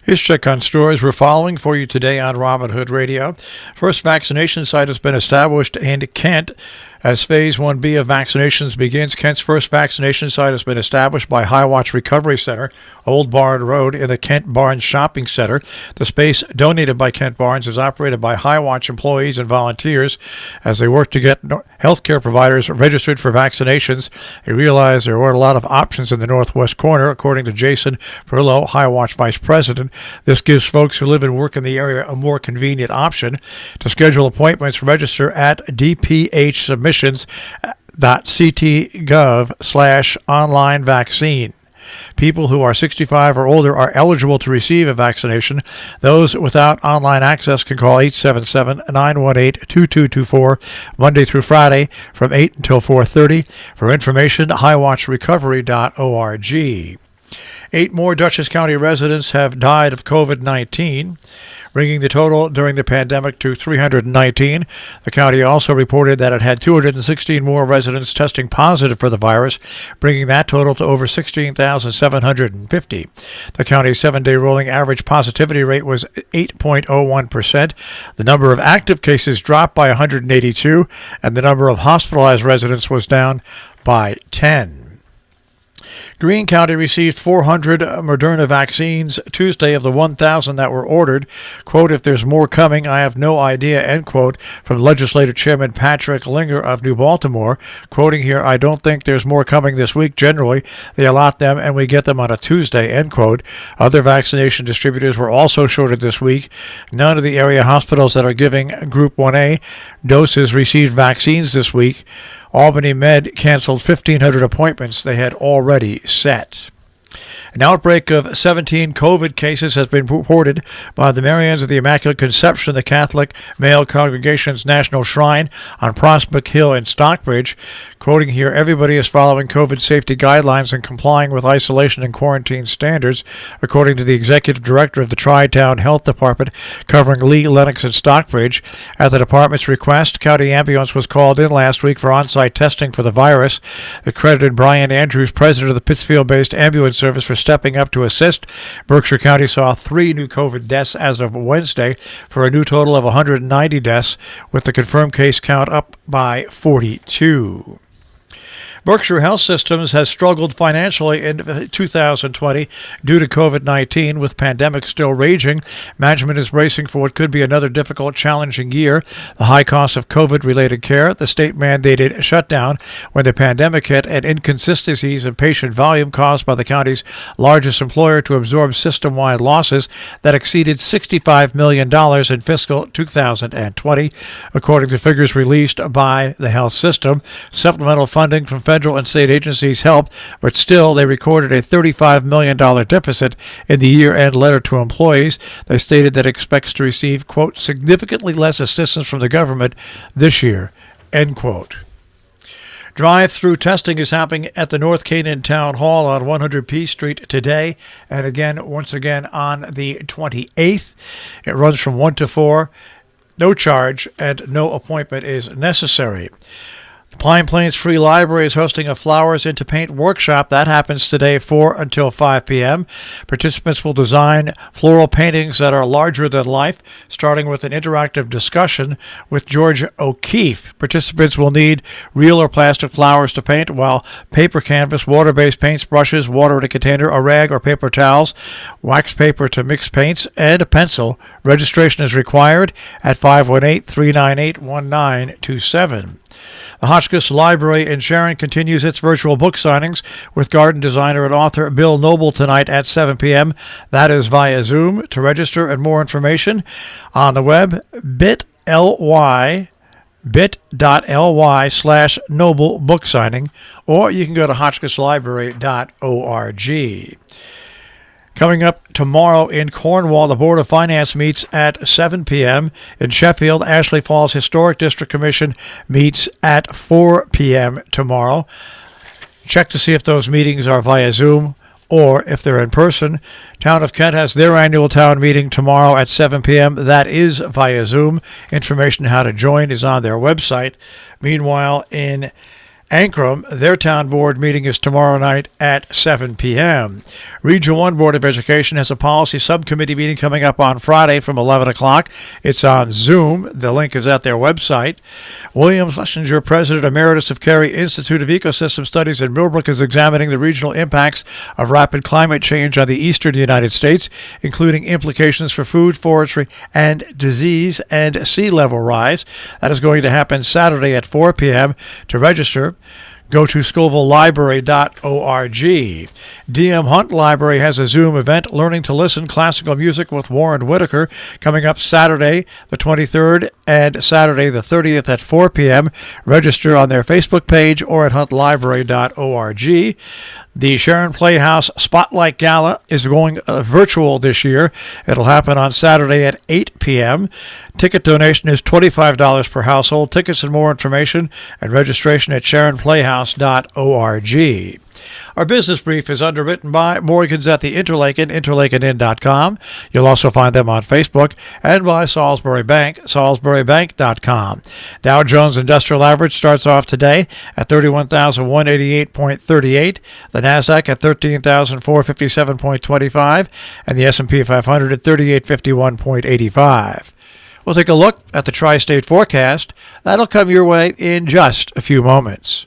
Here's check on stories we're following for you today on Robin Hood Radio. First vaccination site has been established in Kent. As Phase 1B of vaccinations begins, Kent's first vaccination site has been established by Highwatch Recovery Center, Old Barn Road, in the Kent Barnes Shopping Center. The space donated by Kent Barnes is operated by Highwatch employees and volunteers as they work to get healthcare providers registered for vaccinations. They realize there weren't a lot of options in the northwest corner, according to Jason Perillo, Highwatch Vice President. This gives folks who live and work in the area a more convenient option. To schedule appointments, register at dphsubmissions.ct.gov/online vaccine. People who are 65 or older are eligible to receive a vaccination. Those without online access can call 877-918-2224 Monday through Friday from 8 until 4:30. For information, highwatchrecovery.org. 8 more Dutchess County residents have died of COVID-19, bringing the total during the pandemic to 319. The county also reported that it had 216 more residents testing positive for the virus, bringing that total to over 16,750. The county's 7-day rolling average positivity rate was 8.01%. The number of active cases dropped by 182, and the number of hospitalized residents was down by 10. Greene County received 400 Moderna vaccines Tuesday of the 1,000 that were ordered. Quote, "If there's more coming, I have no idea," end quote, from Legislative Chairman Patrick Linger of New Baltimore. Quoting here, "I don't think there's more coming this week. Generally, they allot them and we get them on a Tuesday," end quote. Other vaccination distributors were also shorted this week. None of the area hospitals that are giving Group 1A doses received vaccines this week. Albany Med canceled 1,500 appointments they had already set. An outbreak of 17 COVID cases has been reported by the Marians of the Immaculate Conception, the Catholic Male Congregation's National Shrine on Prospect Hill in Stockbridge. Quoting here, "Everybody is following COVID safety guidelines and complying with isolation and quarantine standards," according to the Executive Director of the Tri-Town Health Department covering Lee, Lenox, and Stockbridge. At the department's request, County Ambulance was called in last week for on-site testing for the virus. The credited Brian Andrews, president of the Pittsfield-based ambulance service, for stepping up to assist. Berkshire County saw 3 new COVID deaths as of Wednesday for a new total of 190 deaths, with the confirmed case count up by 42. Berkshire Health Systems has struggled financially in 2020 due to COVID-19, with pandemic still raging. Management is bracing for what could be another difficult, challenging year. The high cost of COVID-related care, the state-mandated shutdown when the pandemic hit, and inconsistencies in patient volume caused by the county's largest employer to absorb system-wide losses that exceeded $65 million in fiscal 2020, according to figures released by the health system. Supplemental funding from federal and state agencies helped, but still they recorded a $35 million deficit in the year-end letter to employees. They stated that it expects to receive, quote, "significantly less assistance from the government this year," end quote. Drive-through testing is happening at the North Canaan Town Hall on 100 P Street today, and once again on the 28th. It runs from 1 to 4. No charge and no appointment is necessary. The Pine Plains Free Library is hosting a Flowers into Paint workshop. That happens today, 4 until 5 p.m. Participants will design floral paintings that are larger than life, starting with an interactive discussion with George O'Keefe. Participants will need real or plastic flowers to paint, while paper canvas, water-based paints, brushes, water in a container, a rag or paper towels, wax paper to mix paints, and a pencil. Registration is required at 518-398-1927. The Hotchkiss Library in Sharon continues its virtual book signings with garden designer and author Bill Noble tonight at 7 p.m. That is via Zoom. To register and more information on the web, bit.ly/Noble Book Signing, or you can go to hotchkisslibrary.org. Coming up tomorrow in Cornwall, the Board of Finance meets at 7 p.m. In Sheffield, Ashley Falls Historic District Commission meets at 4 p.m. tomorrow. Check to see if those meetings are via Zoom or if they're in person. Town of Kent has their annual town meeting tomorrow at 7 p.m. That is via Zoom. Information on how to join is on their website. Meanwhile, in Ankrum, their town board meeting is tomorrow night at 7 p.m. Region 1 Board of Education has a policy subcommittee meeting coming up on Friday from 11 o'clock. It's on Zoom. The link is at their website. William Schlesinger, President Emeritus of Cary Institute of Ecosystem Studies in Millbrook, is examining the regional impacts of rapid climate change on the eastern United States, including implications for food, forestry, and disease and sea level rise. That is going to happen Saturday at 4 p.m. To register, go to ScovilleLibrary.org. DM Hunt Library has a Zoom event, Learning to Listen Classical Music with Warren Whitaker, coming up Saturday the 23rd and Saturday the 30th at 4 p.m. Register on their Facebook page or at huntlibrary.org. The Sharon Playhouse Spotlight Gala is going virtual this year. It'll happen on Saturday at 8 p.m. Ticket donation is $25 per household. Tickets and more information and registration at SharonPlayhouse.org. Our business brief is underwritten by Morgans at the Interlaken, interlakenin.com. You'll also find them on Facebook, and by Salisbury Bank, salisburybank.com. Dow Jones Industrial Average starts off today at 31,188.38, the NASDAQ at 13,457.25, and the S&P 500 at 3851.85. We'll take a look at the tri-state forecast. That'll come your way in just a few moments.